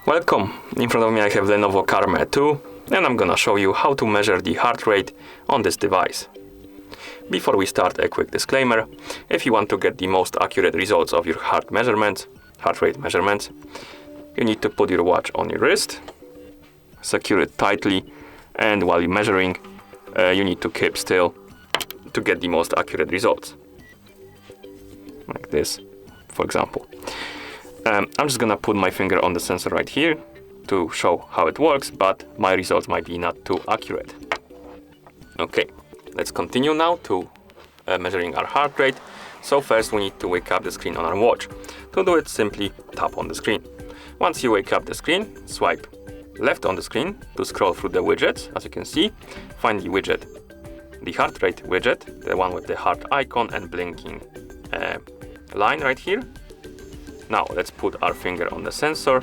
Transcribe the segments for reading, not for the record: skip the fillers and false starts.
Welcome! In front of me I have LENOVO Carme 2 and I'm gonna show you how to measure the heart rate on this device. Before we start, a quick disclaimer. If you want to get the most accurate results of your heart rate measurements, you need to put your watch on your wrist, secure it tightly, and while you're measuring, you need to keep still to get the most accurate results. Like this, for example. I'm just gonna put my finger on the sensor right here to show how it works, but my results might be not too accurate. Okay, let's continue now to measuring our heart rate. So first we need to wake up the screen on our watch. To do it, simply tap on the screen. Once you wake up the screen, swipe left on the screen to scroll through the widgets. As you can see, find the widget, the heart rate widget, the one with the heart icon and blinking line right here. Now let's put our finger on the sensor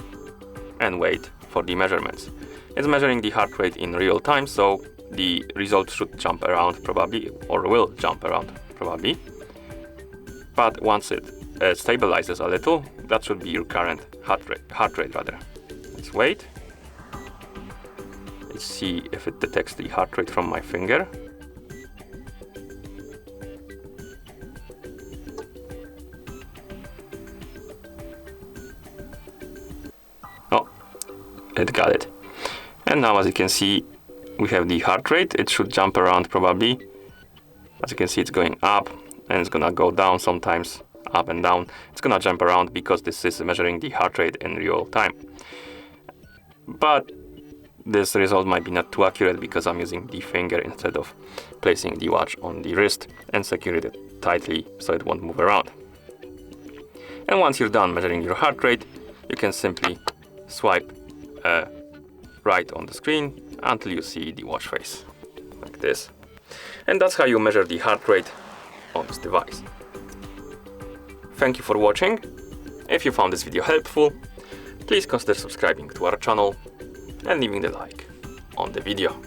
and wait for the measurements. It's measuring the heart rate in real time, so the result should jump around probably, or will jump around probably. But once it stabilizes a little, that should be your current heart rate rather. Let's wait. Let's see if it detects the heart rate from my finger. Oh, it got it. And now, as you can see, we have the heart rate. It should jump around probably. As you can see, it's going up and it's gonna go down sometimes, up and down. It's gonna jump around because this is measuring the heart rate in real time. But this result might be not too accurate because I'm using the finger instead of placing the watch on the wrist and securing it tightly so it won't move around. And once you're done measuring your heart rate, you can simply swipe right on the screen until you see the watch face, like this. And that's how you measure the heart rate on this device. Thank you for watching. If you found this video helpful, please consider subscribing to our channel and leaving the like on the video.